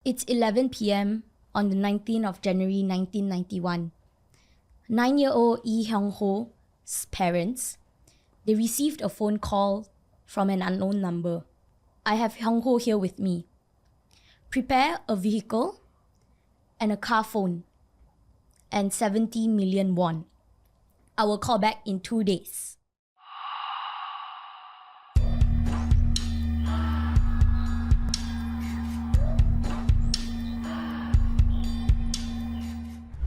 It's 11 p.m. on the 19th of January 1991. 9-year-old Lee Hyung Ho's parents, they received a phone call from an unknown number. I have Hyung Ho here with me. Prepare a vehicle and a car phone and 70 million won. I will call back in 2 days.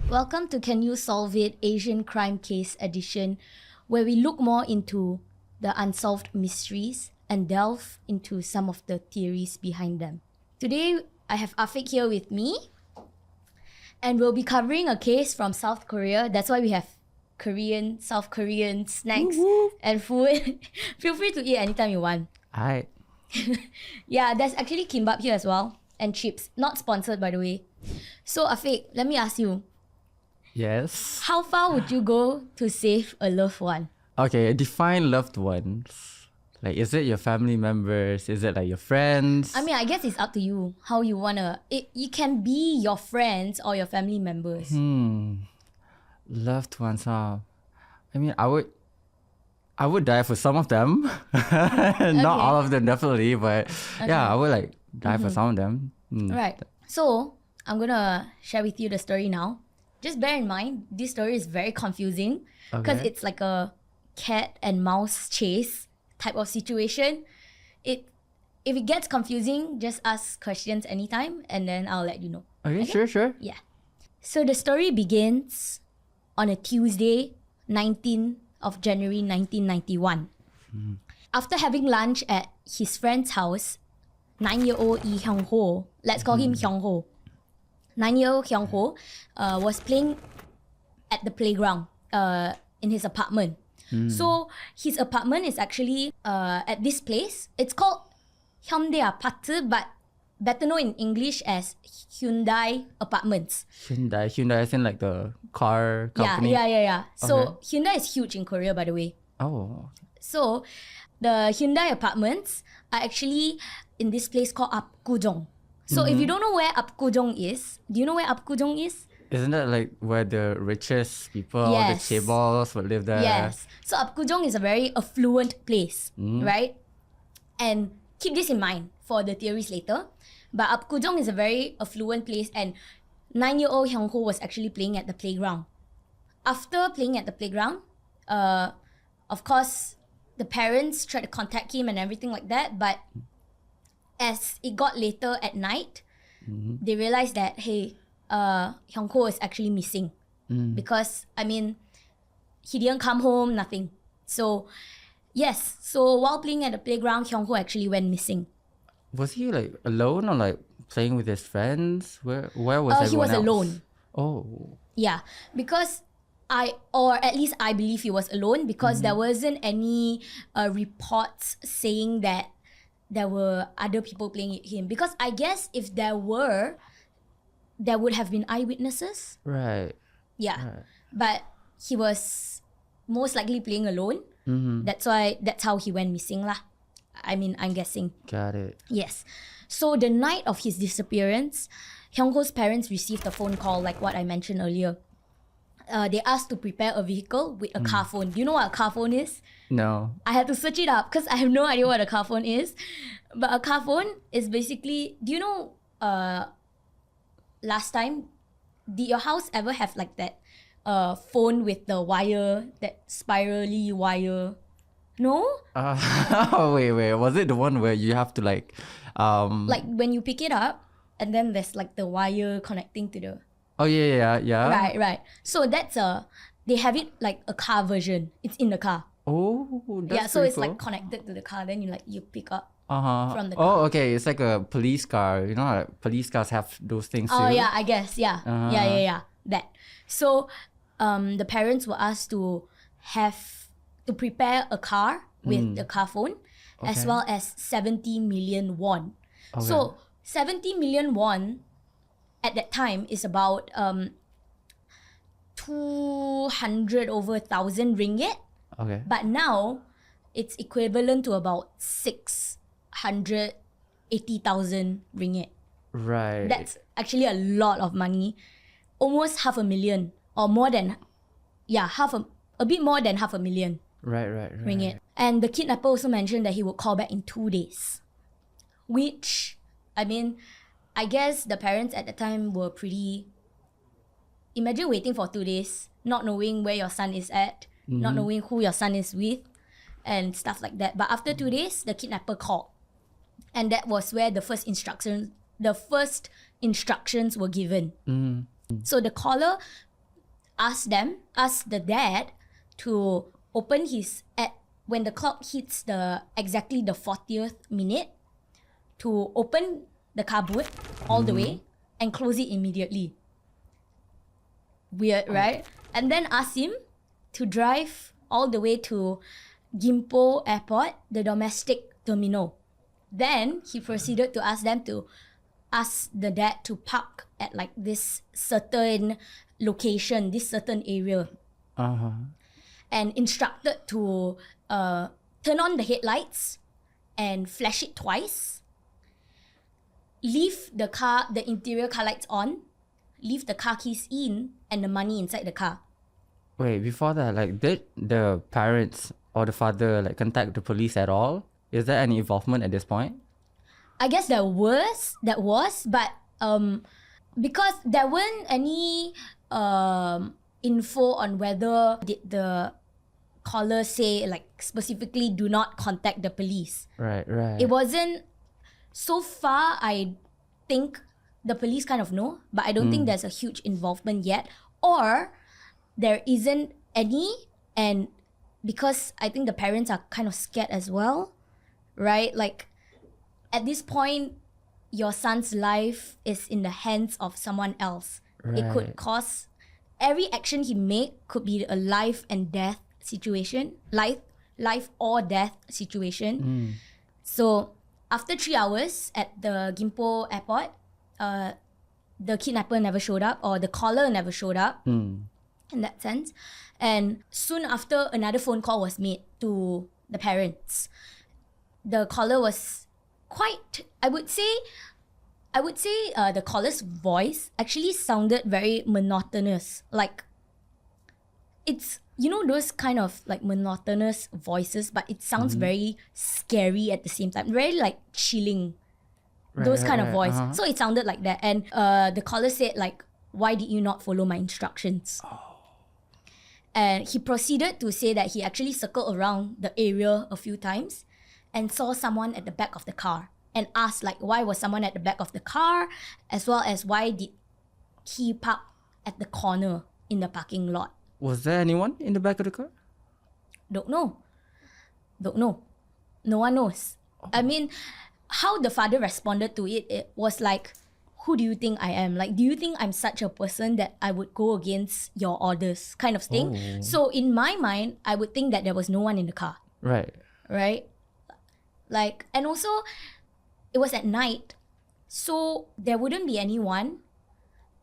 Welcome to Can You Solve It Asian Crime Case Edition, where we look more into the unsolved mysteries and delve into some of the theories behind them. Today, I have Afiq here with me, and we'll be covering a case from South Korea. That's why we have South Korean snacks and food. Feel free to eat anytime you want. Alright. Yeah, there's actually kimbap here as well, and chips. Not sponsored, by the way. So Afiq, let me ask you, Yes. how far would you go to save a loved one? Okay, define loved ones. Like, is it your family members? Is it like your friends? I mean, I guess it's up to you how you wanna. You can be your friends or your family members. Loved ones, huh? I mean, I would die for some of them. Not all of them, definitely, but yeah, I would like die for some of them. Right. So I'm gonna share with you the story now. Just bear in mind, this story is very confusing because Okay. it's like a cat and mouse chase type of situation. If it gets confusing, just ask questions anytime and then I'll let you know. Okay, sure. Yeah. So the story begins on a Tuesday, 19th of January 1991. After having lunch at his friend's house, 9-year-old Lee Hyung Ho, let's call him Hyung Ho. 9-year-old Hyung Ho was playing at the playground in his apartment. So his apartment is actually at this place. It's called Hyundai Apart, but better known in English as Hyundai Apartments. Hyundai as in like the car company? Yeah. So Okay. Hyundai is huge in Korea, by the way. Oh. So the Hyundai Apartments are actually in this place called Apgujeong. So if you don't know where Apgujeong is, do you know where Apgujeong is? Isn't that like where the richest people, all the Yes. chaebols would live there? Yes. So Apgujeong is a very affluent place, right? And keep this in mind for the theories later. But Apgujeong is a very affluent place, and 9-year-old Hyung Ho was actually playing at the playground. After playing at the playground, of course, the parents tried to contact him and everything like that. But as it got later at night, they realized that, hey, Hyung Ho is actually missing. Because, I mean, he didn't come home, nothing. So, yes. So, while playing at the playground, Hyung Ho actually went missing. Was he like alone or like playing with his friends? Where was everyone He was else? alone. Oh. Yeah. Because or at least I believe he was alone because there wasn't any reports saying that there were other people playing with him. Because I guess if there were, there would have been eyewitnesses. Right. Yeah. Right. But he was most likely playing alone. That's how he went missing lah. I mean, I'm guessing. Got it. Yes. So the night of his disappearance, Hyung Ho's parents received a phone call like what I mentioned earlier. They asked to prepare a vehicle with a car phone. Do you know what a car phone is? No. I had to search it up because I have no idea what a car phone is. But a car phone is basically, do you know, last time, did your house ever have like that phone with the wire, that spirally wire? No? Wait. Was it the one where you have to like Like when you pick it up and then there's like the wire connecting to the... Oh yeah. Right. So that's they have it like a car version. It's in the car. Oh, that's Yeah, so pretty it's cool. like connected to the car. Then you pick up. Uh-huh. from the Oh, car. okay. It's like a police car. You know, like police cars have those things Oh too. yeah, I guess. Yeah. Yeah. That. So the parents were asked to prepare a car with the car phone as Okay. well as 70 million won. Okay. So 70 million won at that time is about 200 over 1,000 ringgit. Okay. But now it's equivalent to about 680,000 ringgit. Right. That's actually a lot of money. Almost 500,000 or more than, a bit more than 500,000 right. ringgit. And the kidnapper also mentioned that he would call back in 2 days. Which, I mean, I guess the parents at the time were pretty... Imagine waiting for 2 days, not knowing where your son is at, not knowing who your son is with, and stuff like that. But after 2 days, the kidnapper called. And that was where the first instructions were given. So the caller asked the dad to open when the clock hits exactly the 40th minute, to open the car boot all the way and close it immediately. Weird, right? And then asked him to drive all the way to Gimpo Airport, the domestic terminal. Then he proceeded to ask the dad to park at like this certain location, this certain area. And instructed to turn on the headlights and flash it twice. Leave the interior car lights on, leave the car keys in and the money inside the car. Wait, before that, like, did the parents or the father like contact the police at all? Is there any involvement at this point? I guess that was, but because there weren't any info on whether did the caller say like specifically do not contact the police. Right. It wasn't, so far I think the police kind of know, but I don't think there's a huge involvement yet, or there isn't any, and because I think the parents are kind of scared as well, right? Like, at this point, your son's life is in the hands of someone else. Right. It could cause, every action he make could be a life and death situation, life or death situation. So after 3 hours at the Gimpo airport, the kidnapper never showed up, or the caller never showed up in that sense. And soon after, another phone call was made to the parents. The caller was quite, I would say the caller's voice actually sounded very monotonous. Like, it's, you know, those kind of like monotonous voices, but it sounds very scary at the same time, very like chilling. Those kind of voice. So it sounded like that. And the caller said like, why did you not follow my instructions? And he proceeded to say that he actually circled around the area a few times and saw someone at the back of the car, and asked like, why was someone at the back of the car, as well as why did he park at the corner in the parking lot. Was there anyone in the back of the car? Don't know. No one knows. I mean, how the father responded to it was like, who do you think I am? Like, do you think I'm such a person that I would go against your orders, kind of thing? So in my mind, I would think that there was no one in the car. Right. Like, and also, it was at night, so there wouldn't be anyone.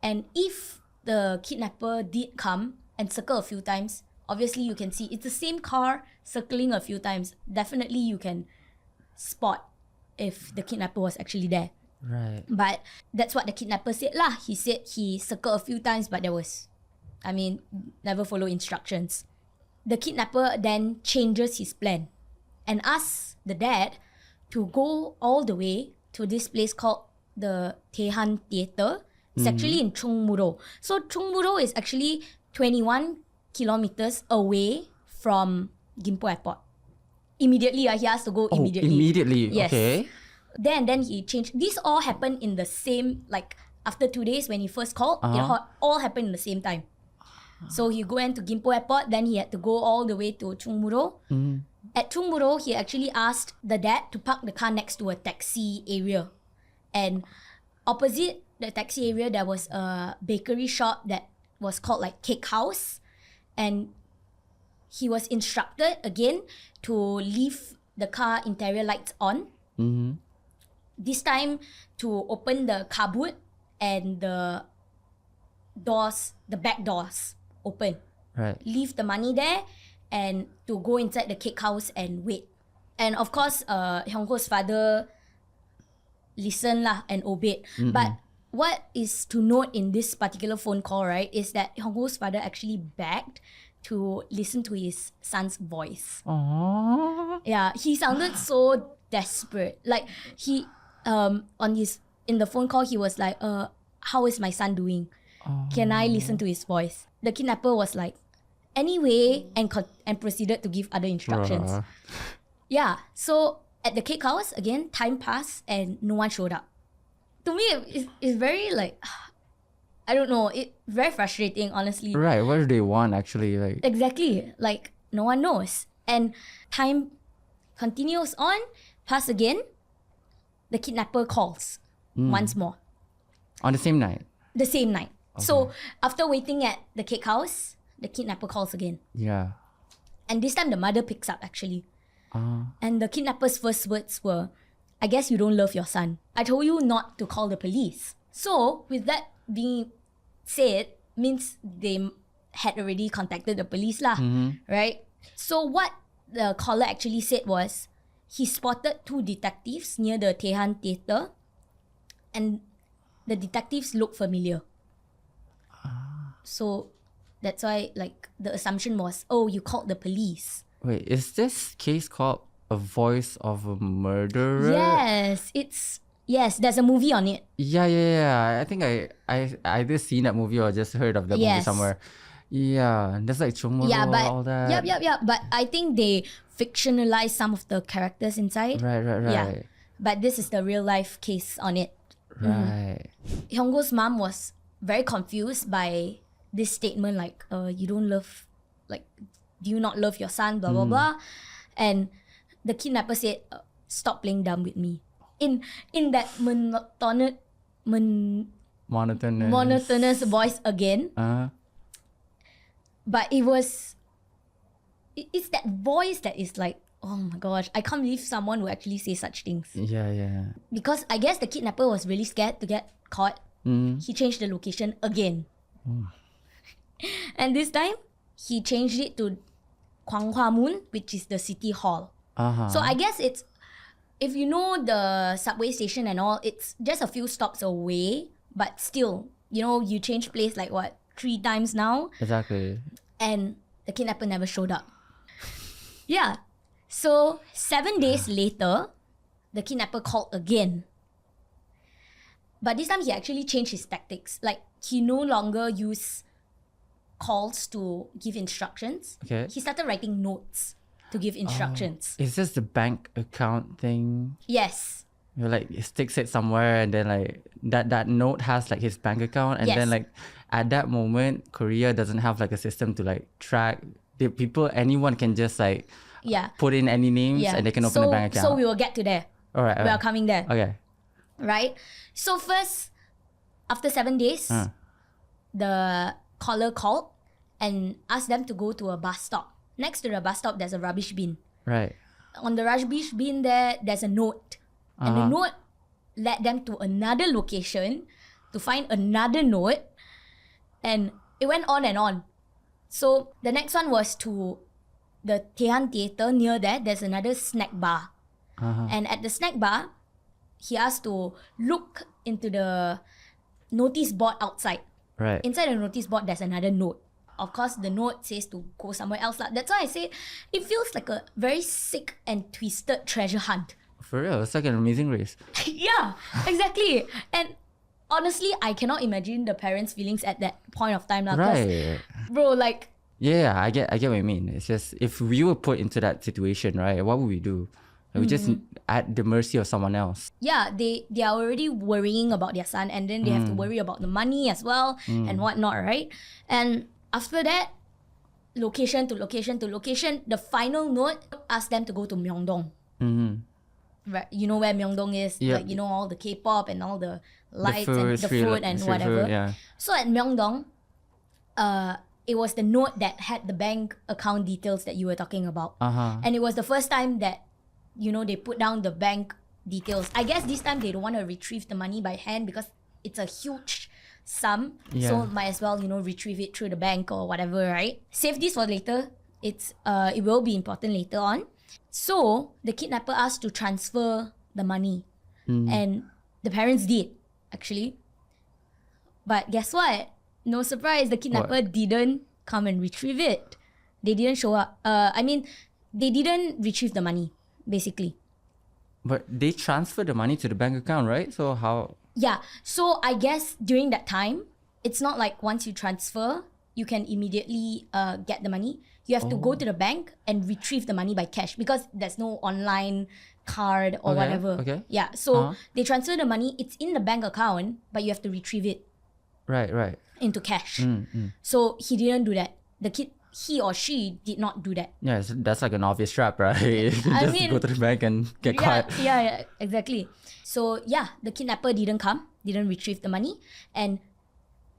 And if the kidnapper did come and circle a few times, obviously you can see it's the same car circling a few times. Definitely you can spot if the kidnapper was actually there. Right. But that's what the kidnapper said lah. He said he circled a few times, but never follow instructions. The kidnapper then changes his plan and asks the dad to go all the way to this place called the Tehan Theatre. It's actually in Chung Muro. So Chung Muro is actually 21 kilometers away from Gimpo Airport. Immediately, he has to go immediately. Immediately, yes. Okay. Then he changed. This all happened in the same, like, after 2 days when he first called, it all happened in the same time. So he went to Gimpo Airport, then he had to go all the way to Chung Muro. At Chung Muro, he actually asked the dad to park the car next to a taxi area. And opposite the taxi area, there was a bakery shop that was called like Cake House. And he was instructed again to leave the car interior lights on. This time to open the car boot and the back doors open. Right. Leave the money there and to go inside the cake house and wait. And of course, Hyung Ho's father listened lah and obeyed. But what is to note in this particular phone call, right, is that Hyung Ho's father actually begged to listen to his son's voice. Aww. Yeah, he sounded so desperate. Like he in the phone call he was like, how is my son doing? Can I listen to his voice? The kidnapper was like, anyway, and proceeded to give other instructions. Bruh. Yeah, so at the cake house, again, time passed and no one showed up. To me, it's very like, I don't know, very frustrating, honestly. Right, what do they want actually? Like, Exactly, like no one knows. And time continues on, pass again, the kidnapper calls once more. on the same night? The same night. So after waiting at the cake house, the kidnapper calls again. Yeah. And this time the mother picks up actually. And the kidnapper's first words were, I guess you don't love your son. I told you not to call the police. So with that being said, means they had already contacted the police lah, right? So what the caller actually said was, he spotted 2 detectives near the Tehan Theatre and the detectives looked familiar. So that's why like the assumption was, oh, you called the police. Wait, is this case called A Voice of a Murderer? Yes, there's a movie on it. Yeah. I think I either seen that movie or just heard of that movie Yes. somewhere. Yeah, there's like Chomoro, Yeah, but all that. Yep. But I think they fictionalized some of the characters inside. Right. Yeah. But this is the real life case on it. Right. Hyung Ho's mom was very confused by this statement, like, you don't love, like, do you not love your son, blah, blah, blah. And the kidnapper said, stop playing dumb with me. In that monotonous voice again. But it's that voice that is like, oh my gosh, I can't believe someone would actually say such things. Yeah. Because I guess the kidnapper was really scared to get caught. He changed the location again. And this time, he changed it to Kwanghwa Moon, which is the city hall. So I guess it's, if you know the subway station and all, it's just a few stops away. But still, you know, you change place like what, 3 times now? Exactly. And the kidnapper never showed up. Yeah. So 7 days later, the kidnapper called again. But this time he actually changed his tactics. Like, he no longer used calls to give instructions. Okay. He started writing notes to give instructions. Is this the bank account thing? Yes. You like he sticks it somewhere and then like that note has like his bank account and Yes. then like at that moment Korea doesn't have like a system to like track the people. Anyone can just like Yeah. put in any names Yeah. and they can open a bank account. So we will get to there. All right. We are coming there. Okay. Right? So first, after 7 days, the caller called and asked them to go to a bus stop. Next to the bus stop, there's a rubbish bin. Right. On the rubbish bin there's a note. And the note led them to another location to find another note. And it went on and on. So the next one was to the Tehan Theatre. Near there, there's another snack bar. And at the snack bar, he asked to look into the notice board outside. Right. Inside the notice board, there's another note. Of course, the note says to go somewhere else. That's why I say it feels like a very sick and twisted treasure hunt. For real, it's like an Amazing Race. Yeah, exactly. And honestly, I cannot imagine the parents' feelings at that point of time. Right. Bro, like... Yeah, I get what you mean. It's just if we were put into that situation, right? What would we do? Like, we just at the mercy of someone else. Yeah, they are already worrying about their son, and then they have to worry about the money as well and whatnot, right? And after that, location to location to location, the final note asked them to go to Myeongdong. Right, you know where Myeongdong is? Yep. Like, you know, all the K-pop and all the lights food, and the street- food and street whatever. food, yeah. So at Myeongdong, it was the note that had the bank account details that you were talking about. And it was the first time that, you know, they put down the bank details. I guess this time they don't want to retrieve the money by hand because it's a huge sum. Yeah. So might as well, you know, retrieve it through the bank or whatever, right? Save this for later. It will be important later on. So the kidnapper asked to transfer the money. And The parents did, actually. But guess what? No surprise, the kidnapper didn't come and retrieve it. They didn't show up. They didn't retrieve the money, basically. But they transferred the money to the bank account, right? So how? Yeah, so I guess during that time, it's not like once you transfer, you can immediately get the money. You have to go to the bank and retrieve the money by cash because there's no online card or whatever. Okay. Yeah, so they transfer the money. It's in the bank account, but you have to retrieve it Right. into cash. So he didn't do that. The kid, he or she did not do that. Yeah, that's like an obvious trap, right? Just go to the bank and get caught. Yeah, exactly. So yeah, the kidnapper didn't come, didn't retrieve the money. And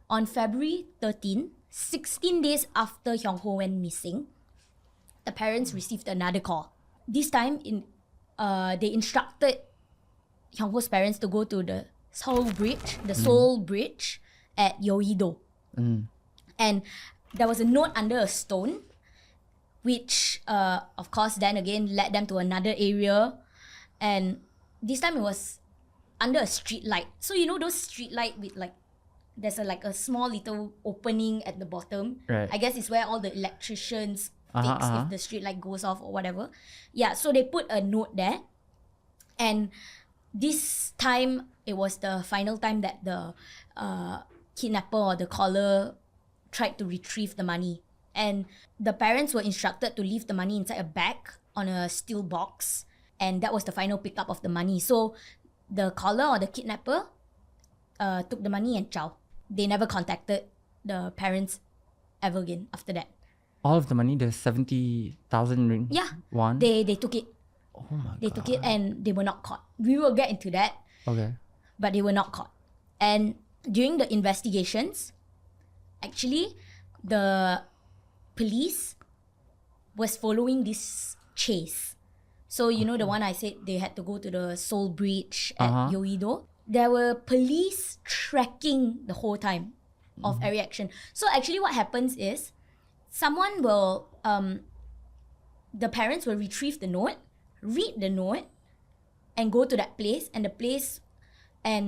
on February 13, 16 days after Hyung Ho went missing, the parents received another call. This time, they instructed Hyung Ho's parents to go to the Seoul Bridge at Yeouido. And there was a note under a stone, which, of course, then again led them to another area. And this time it was under a street light. So you know those street light with like, there's a small little opening at the bottom. Right. I guess it's where all the electricians fix if the street light goes off or whatever. Yeah, so they put a note there. And this time, it was the final time that the kidnapper or the caller tried to retrieve the money. And the parents were instructed to leave the money inside a bag on a steel box. And that was the final pickup of the money. So the caller or the kidnapper took the money and ciao. They never contacted the parents ever again after that. All of the money, the 70,000 ring. Yeah. Won? They took it. Oh my god. They took it and they were not caught. We will get into that. Okay. But they were not caught. And during the investigations, actually, the police was following this chase. So, you know the one I said they had to go to the Seoul Bridge at Yeouido? There were police tracking the whole time of every action. So actually what happens is, someone will, the parents will retrieve the note, read the note, and go to that place, and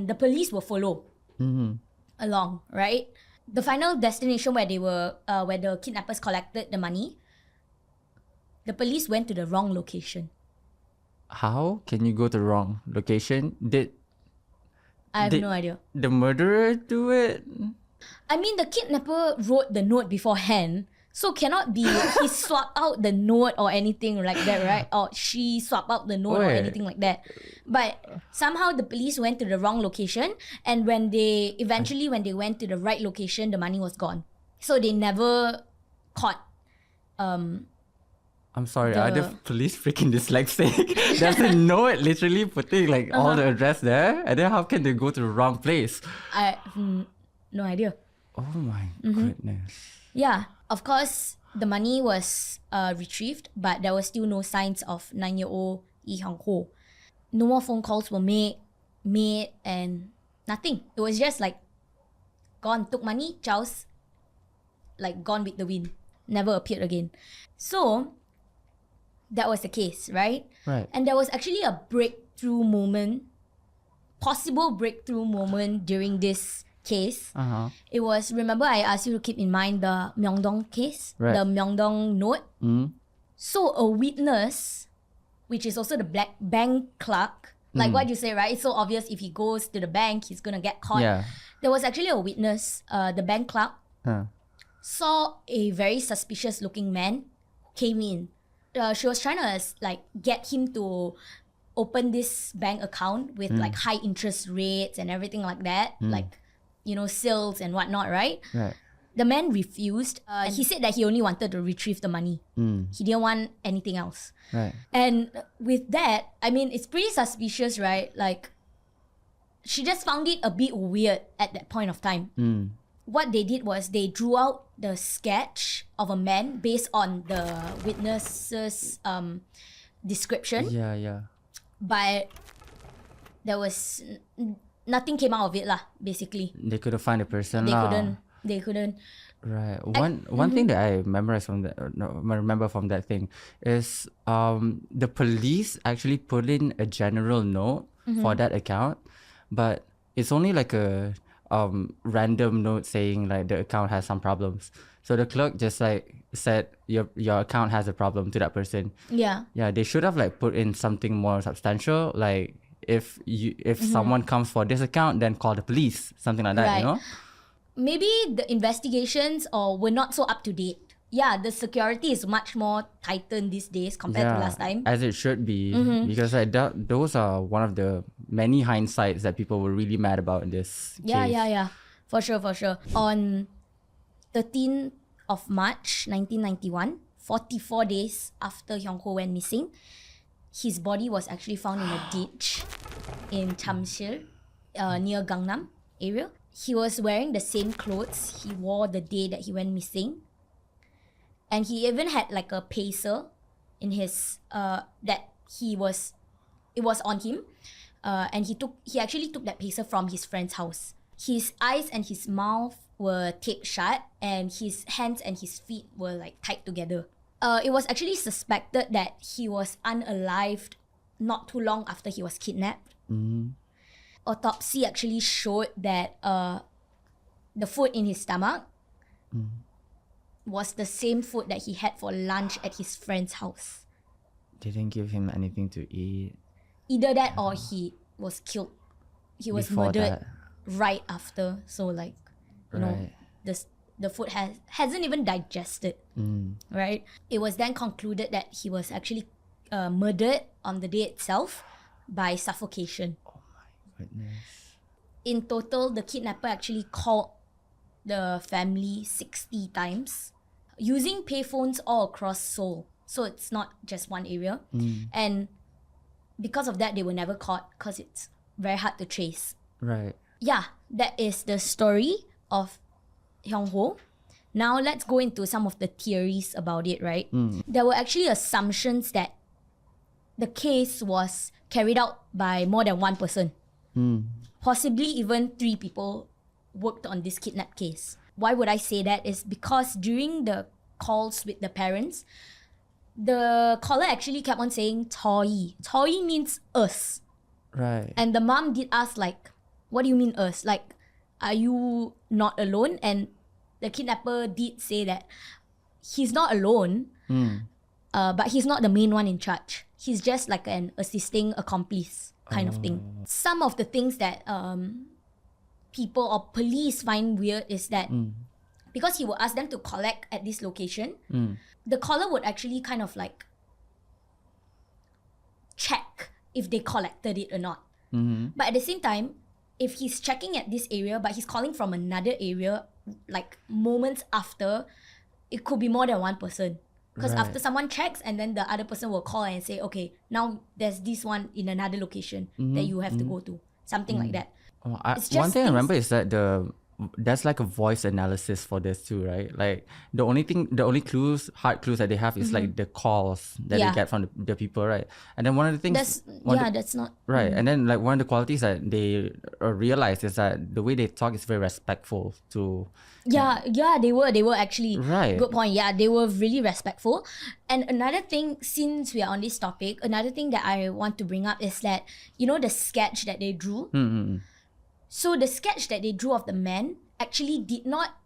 the police will follow along, right? The final destination where where the kidnappers collected the money, the police went to the wrong location. How can you go to the wrong location? I have no idea. The murderer do it? I mean, the kidnapper wrote the note beforehand, so cannot be he swapped out the note or anything like that, right? Or she swapped out the note or anything like that. But somehow the police went to the wrong location, and when they went to the right location, the money was gone. So they never caught. I'm sorry, are the police freaking dyslexic? There's a note literally putting like all the address there, and then how can they go to the wrong place? I have no idea. Oh my goodness. Yeah, of course, the money was retrieved, but there was still no signs of 9-year-old Lee Hyung Ho. No more phone calls were made, and nothing. It was just like gone, took money, chows, like gone with the wind, never appeared again. So that was the case, right? Right. And there was actually a possible breakthrough moment during this case. It was, remember I asked you to keep in mind the Myeongdong case, right. The Myeongdong note. So a witness, which is also the black bank clerk, like what you say, right? It's so obvious if he goes to the bank, he's gonna get caught. Yeah. There was actually a witness, the bank clerk, saw a very suspicious looking man who came in. She was trying to like get him to open this bank account with like high interest rates and everything like that, like, you know, sales and whatnot, right? Right. The man refused. He said that he only wanted to retrieve the money. He didn't want anything else. Right. And with that, I mean, it's pretty suspicious, right? Like, she just found it a bit weird at that point of time. What they did was they drew out the sketch of a man based on the witness's description. Yeah. But there was nothing came out of it lah, basically. They couldn't find the person. They couldn't. Right. One thing that I memorized from that, remember from that thing is the police actually put in a general note for that account, but it's only like a random note saying like the account has some problems. So the clerk just like said your account has a problem to that person. Yeah. Yeah, they should have like put in something more substantial, like if someone comes for this account, then call the police, something like that, Right. you know? Maybe the investigations were not so up to date. Yeah, the security is much more tightened these days compared to last time. As it should be, because like those are one of the many hindsights that people were really mad about in this case. Yeah. For sure. On 13th of March 1991, 44 days after Hyung Ho went missing, his body was actually found in a ditch in Chamsil, near Gangnam area. He was wearing the same clothes he wore the day that he went missing. And he even had like a pacer in his, it was on him. And he actually took that pacer from his friend's house. His eyes and his mouth were taped shut, and his hands and his feet were like tied together. It was actually suspected that he was unalived not too long after he was kidnapped. Autopsy actually showed that the food in his stomach was the same food that he had for lunch at his friend's house. They didn't give him anything to eat. Either that or he was killed. He was Before murdered that. right after. So like, you know, Right. the food hasn't even digested. Right? It was then concluded that he was actually murdered on the day itself by suffocation. Goodness. In total, the kidnapper actually called the family 60 times using payphones all across Seoul. So it's not just one area. And because of that, they were never caught because it's very hard to trace. Right. Yeah, that is the story of Hyung Ho. Now let's go into some of the theories about it, right? There were actually assumptions that the case was carried out by more than one person. Possibly even 3 people worked on this kidnap case. Why would I say that? Is because during the calls with the parents, the caller actually kept on saying "Toi." Toi means us. Right. And the mom did ask like, what do you mean us? Like, are you not alone? And the kidnapper did say that he's not alone, but he's not the main one in charge. He's just like an assisting accomplice kind of thing. Some of the things that people or police find weird is that because he would ask them to collect at this location, the caller would actually kind of like check if they collected it or not. But at the same time, if he's checking at this area but he's calling from another area, like moments after, it could be more than one person. Because Right. after someone checks and then the other person will call and say, okay, now there's this one in another location that you have to go to. Something like that. Oh, It's one just thing I things- remember is that there's like a voice analysis for this too, right? Like the only hard clues that they have is like the calls that Yeah. they get from the people, right? And then one of the things, That's not right? And then like one of the qualities that they realize is that the way they talk is very respectful to. Yeah, they were actually. Right. Good point. Yeah, they were really respectful. And another thing, since we are on this topic, another thing that I want to bring up is that, you know, the sketch that they drew. So the sketch that they drew of the man actually did not,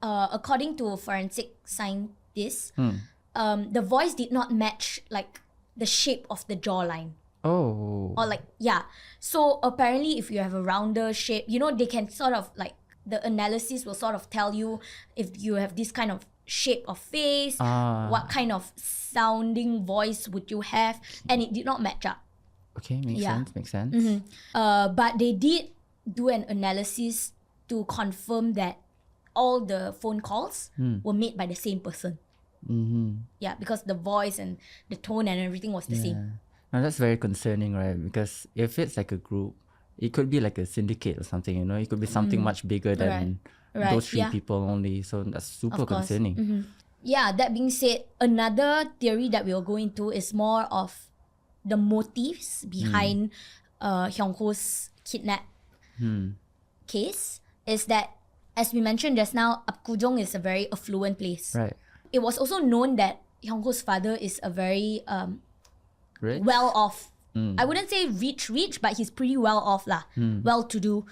according to forensic scientists, the voice did not match like the shape of the jawline. Oh. Or like, yeah. So apparently if you have a rounder shape, you know, they can sort of like, the analysis will sort of tell you if you have this kind of shape of face, what kind of sounding voice would you have, and it did not match up. Okay, makes Yeah. sense. Makes sense. But they did do an analysis to confirm that all the phone calls were made by the same person. Yeah, because the voice and the tone and everything was the same. Now that's very concerning, right? Because if it's like a group, it could be like a syndicate or something, you know? It could be something much bigger than Right, those 3 yeah. people only. So that's super Of course. concerning. Yeah, that being said, another theory that we'll go into is more of the motives behind Hyung Ho's kidnap case. Is that, as we mentioned just now, Apgujeong is a very affluent place. Right. It was also known that Hyung Ho's father is a very Rich? well-off I wouldn't say rich, but he's pretty well off lah, well-to-do.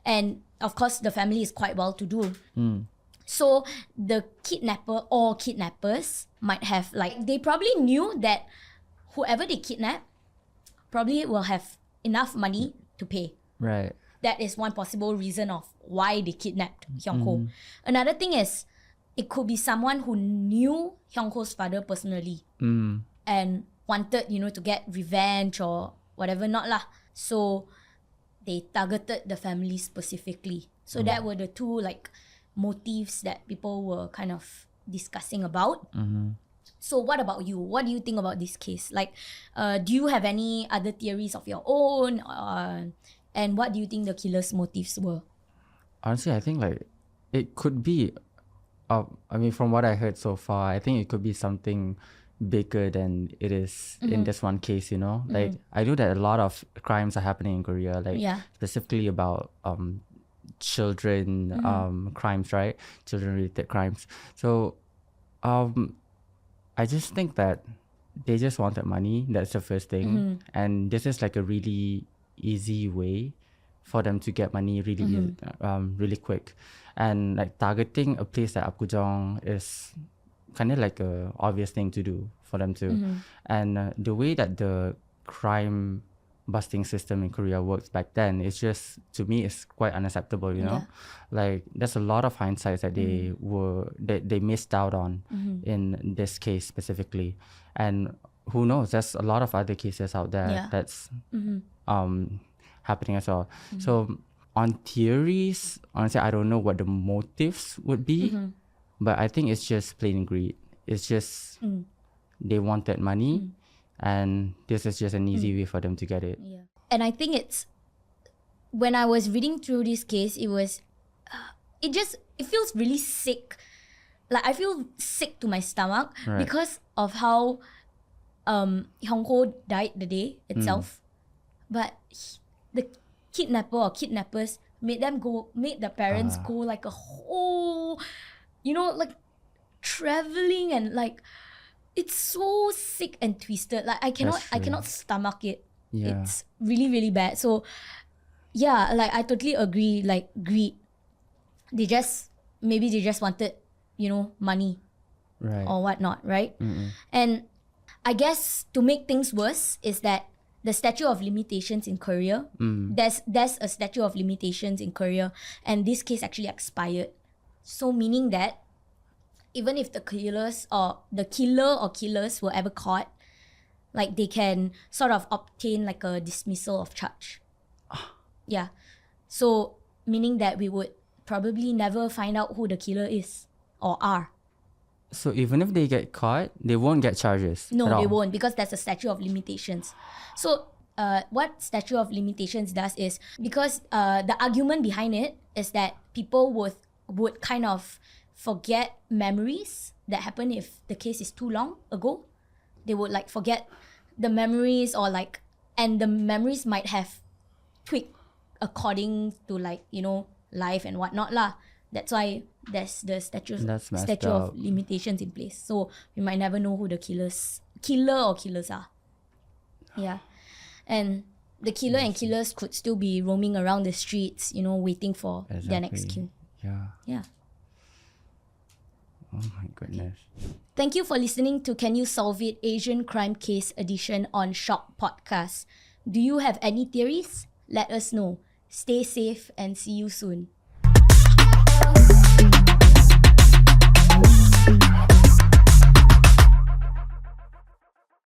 And of course, the family is quite well-to-do. So the kidnapper or kidnappers might have they probably knew that whoever they kidnap probably will have enough money to pay. Right. That is one possible reason of why they kidnapped Hyung Ho. Another thing is, it could be someone who knew Hyung Ho's father personally and wanted, to get revenge or whatever not lah. So they targeted the family specifically. So that were the two motives that people were kind of discussing about. So what about you? What do you think about this case? Do you have any other theories of your own? And what do you think the killer's motives were? Honestly, I think it could be, from what I heard so far, I think it could be something bigger than it is in this one case, I know that a lot of crimes are happening in Korea, specifically about children crimes, right? Children-related crimes. So I just think that they just wanted money. That's the first thing. And this is a really easy way for them to get money really really quick. And targeting a place like Apgujeong is kind of a obvious thing to do for them to. And the way that the crime busting system in Korea works back then, it's just, to me, it's quite unacceptable, you know? There's a lot of hindsight that they missed out on in this case specifically. And who knows, there's a lot of other cases out there that's happening as well. So on theories, honestly, I don't know what the motives would be, but I think it's just plain greed. It's just they wanted money, and this is just an easy way for them to get it. And I think when I was reading through this case, it was, it feels really sick. I feel sick to my stomach because of how Hyung Ho died the day itself. But the kidnapper or kidnappers made the parents go a whole, traveling, and it's so sick and twisted. I cannot stomach it. It's really, really bad. So yeah, I totally agree. Greed. They just wanted, money, or whatnot, right? And I guess to make things worse is that the statute of limitations in Korea, there's a statute of limitations in Korea, and this case actually expired. So meaning that even if the killer or killers were ever caught, they can sort of obtain a dismissal of charge. Yeah. So meaning that we would probably never find out who the killer is or are. So even if they get caught, they won't get charges? No, they won't, because there's a statute of limitations. So what statute of limitations does is, because the argument behind it is that people would kind of forget memories that happen if the case is too long ago. They would forget the memories, or and the memories might have tweaked according to life and whatnot lah. That's why there's the statute of limitations in place. So we might never know who the killer or killers are. Yeah. And the killer and killers could still be roaming around the streets, waiting for their next kill. Yeah. Oh my goodness. Thank you for listening to Can You Solve It Asian Crime Case Edition on Syok Podcast. Do you have any theories? Let us know. Stay safe and see you soon.